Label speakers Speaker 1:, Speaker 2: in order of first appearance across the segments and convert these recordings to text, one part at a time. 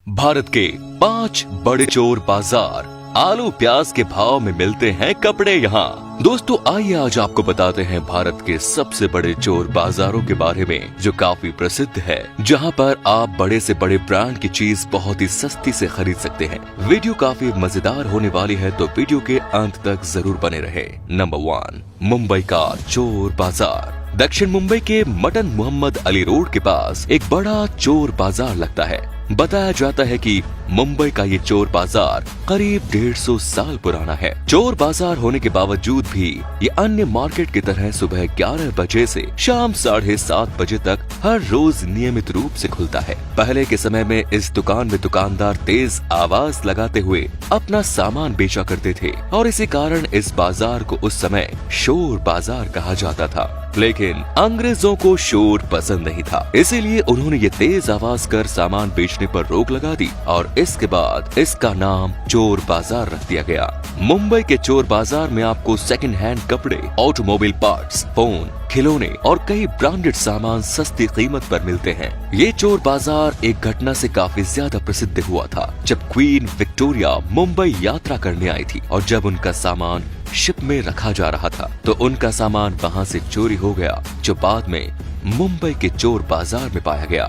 Speaker 1: भारत के 5 बड़े चोर बाजार आलू प्याज के भाव में मिलते हैं कपड़े यहाँ। दोस्तों आइए आज आपको बताते हैं भारत के सबसे बड़े चोर बाजारों के बारे में जो काफी प्रसिद्ध है, जहाँ पर आप बड़े से बड़े ब्रांड की चीज बहुत ही सस्ती से खरीद सकते हैं। वीडियो काफी मजेदार होने वाली है तो वीडियो के अंत तक जरूर बने रहे। नंबर 1, मुंबई का चोर बाजार। दक्षिण मुंबई के मटन मोहम्मद अली रोड के पास एक बड़ा चोर बाजार लगता है। बताया जाता है कि मुंबई का ये चोर बाजार करीब 150 साल पुराना है। चोर बाजार होने के बावजूद भी ये अन्य मार्केट की तरह सुबह 11 बजे से शाम 7:30 बजे तक हर रोज नियमित रूप से खुलता है। पहले के समय में इस दुकान में दुकानदार तेज आवाज लगाते हुए अपना सामान बेचा करते थे और इसी कारण इस बाजार को उस समय शोर बाजार कहा जाता था। लेकिन अंग्रेजों को शोर पसंद नहीं था, इसीलिए उन्होंने ये तेज आवाज कर सामान बेचने पर रोक लगा दी और इसके बाद इसका नाम चोर बाजार रख दिया गया। मुंबई के चोर बाजार में आपको सेकंड हैंड कपड़े, ऑटोमोबाइल पार्ट्स, फोन, खिलौने और कई ब्रांडेड सामान सस्ती कीमत पर मिलते हैं। ये चोर बाजार एक घटना से काफी ज्यादा प्रसिद्ध हुआ था जब क्वीन विक्टोरिया मुंबई यात्रा करने आई थी और जब उनका सामान शिप में रखा जा रहा था तो उनका सामान वहां से चोरी हो गया, जो बाद में मुंबई के चोर बाजार में पाया गया।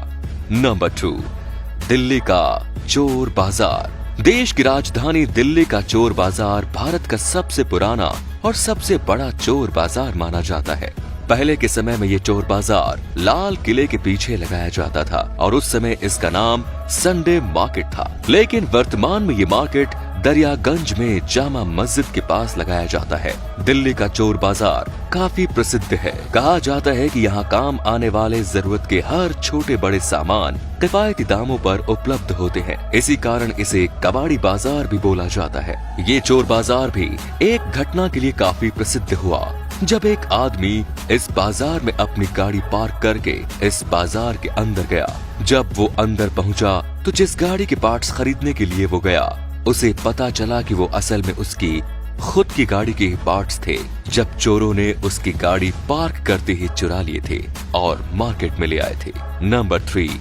Speaker 1: नंबर 2, दिल्ली का चोर बाजार। देश की राजधानी दिल्ली का चोर बाजार भारत का सबसे पुराना और सबसे बड़ा चोर बाजार माना जाता है। पहले के समय में ये चोर बाजार लाल किले के पीछे लगाया जाता था और उस समय इसका नाम संडे मार्केट था, लेकिन वर्तमान में ये मार्केट दरियागंज में जामा मस्जिद के पास लगाया जाता है। दिल्ली का चोर बाजार काफी प्रसिद्ध है। कहा जाता है कि यहाँ काम आने वाले जरूरत के हर छोटे बड़े सामान किफायती दामों पर उपलब्ध होते हैं, इसी कारण इसे कबाड़ी बाजार भी बोला जाता है। ये चोर बाजार भी एक घटना के लिए काफी प्रसिद्ध हुआ जब एक आदमी इस बाजार में अपनी गाड़ी पार्क करके इस बाजार के अंदर गया। जब वो अंदर पहुंचा तो जिस गाड़ी के पार्ट्स खरीदने के लिए वो गया उसे पता चला कि वो असल में उसकी खुद की गाड़ी के पार्ट्स थे, जब चोरों ने उसकी गाड़ी पार्क करते ही चुरा लिए थे और मार्केट में ले आए थे। नंबर 3,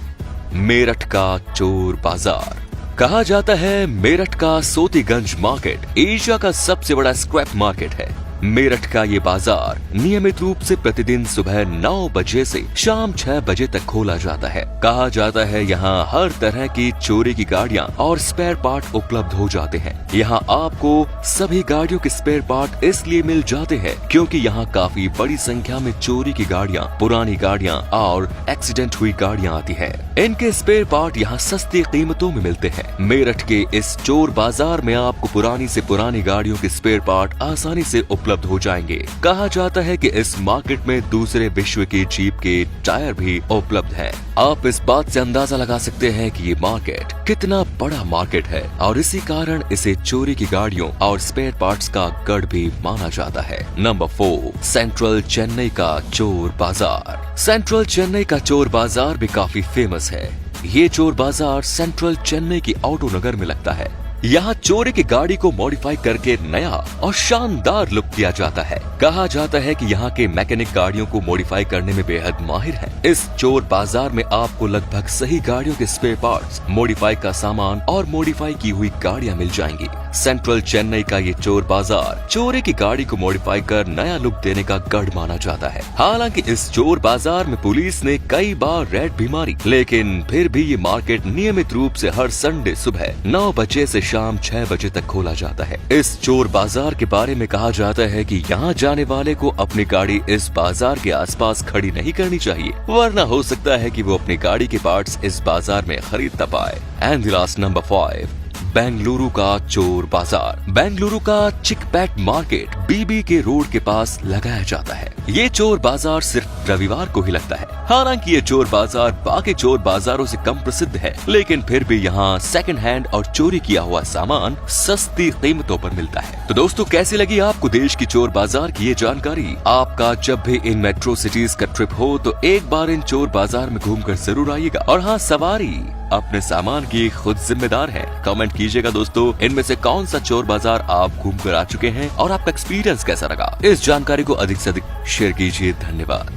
Speaker 1: मेरठ का चोर बाजार। कहा जाता है मेरठ का सोतीगंज मार्केट एशिया का सबसे बड़ा स्क्रैप मार्केट है। मेरठ का ये बाजार नियमित रूप से प्रतिदिन सुबह 9 बजे से शाम 6 बजे तक खोला जाता है। कहा जाता है यहाँ हर तरह की चोरी की गाड़ियाँ और स्पेयर पार्ट उपलब्ध हो जाते हैं। यहाँ आपको सभी गाड़ियों के स्पेयर पार्ट इसलिए मिल जाते हैं क्योंकि यहाँ काफी बड़ी संख्या में चोरी की गाड़ियाँ, पुरानी गाड़ियाँ और एक्सीडेंट हुई गाड़ियाँ आती है। इनके स्पेयर पार्ट यहाँ सस्ती कीमतों में मिलते हैं। मेरठ के इस चोर बाजार में आपको पुरानी से पुरानी गाड़ियों के स्पेयर पार्ट आसानी से उपलब्ध हो जाएंगे। कहा जाता है कि इस मार्केट में दूसरे विश्व के जीप के टायर भी उपलब्ध हैं। आप इस बात से अंदाजा लगा सकते हैं कि ये मार्केट कितना बड़ा मार्केट है और इसी कारण इसे चोरी की गाड़ियों और स्पेयर पार्ट्स का गढ़ भी माना जाता है। नंबर 4, सेंट्रल चेन्नई का चोर बाजार। सेंट्रल चेन्नई का चोर बाजार भी काफी फेमस है। ये चोर बाजार सेंट्रल चेन्नई की ऑटो नगर में लगता है। यहाँ चोरी की गाड़ी को मॉडिफाई करके नया और शानदार लुक दिया जाता है। कहा जाता है कि यहाँ के मैकेनिक गाड़ियों को मॉडिफाई करने में बेहद माहिर हैं। इस चोर बाजार में आपको लगभग सही गाड़ियों के स्पेयर पार्ट्स, मॉडिफाई का सामान और मॉडिफाई की हुई गाड़ियाँ मिल जाएंगी। सेंट्रल चेन्नई का ये चोर बाजार चोरी की गाड़ी को मॉडिफाई कर नया लुक देने का गढ़ माना जाता है। हालांकि इस चोर बाजार में पुलिस ने कई बार रेड भी मारी, लेकिन फिर भी ये मार्केट नियमित रूप से हर संडे सुबह 9 बजे से शाम 6 बजे तक खोला जाता है। इस चोर बाजार के बारे में कहा जाता है कि यहाँ जाने वाले को अपनी गाड़ी इस बाजार के आसपास खड़ी नहीं करनी चाहिए, वरना हो सकता है कि वो अपनी गाड़ी के पार्ट्स इस बाजार में खरीद ना पाए। एंड लास्ट नंबर 5, बेंगलुरु का चोर बाजार। बेंगलुरु का चिकपेट मार्केट बीबी के रोड के पास लगाया जाता है। ये चोर बाजार सिर्फ रविवार को ही लगता है। हालांकि ये चोर बाजार बाकी चोर बाजारों से कम प्रसिद्ध है, लेकिन फिर भी यहाँ सेकंड हैंड और चोरी किया हुआ सामान सस्ती कीमतों पर मिलता है। तो दोस्तों कैसी लगी आपको देश की चोर बाजार की ये जानकारी? आपका जब भी इन मेट्रो सिटीज का ट्रिप हो तो एक बार इन चोर बाजार में घूमकर जरूर आइएगा। और हाँ, सवारी अपने सामान की खुद जिम्मेदार है। कमेंट कीजिएगा दोस्तों, इनमें से कौन सा चोर बाजार आप घूम कर आ चुके हैं और आपका एक्सपीरियंस कैसा लगा। इस जानकारी को अधिक से अधिक शेयर कीजिए। धन्यवाद।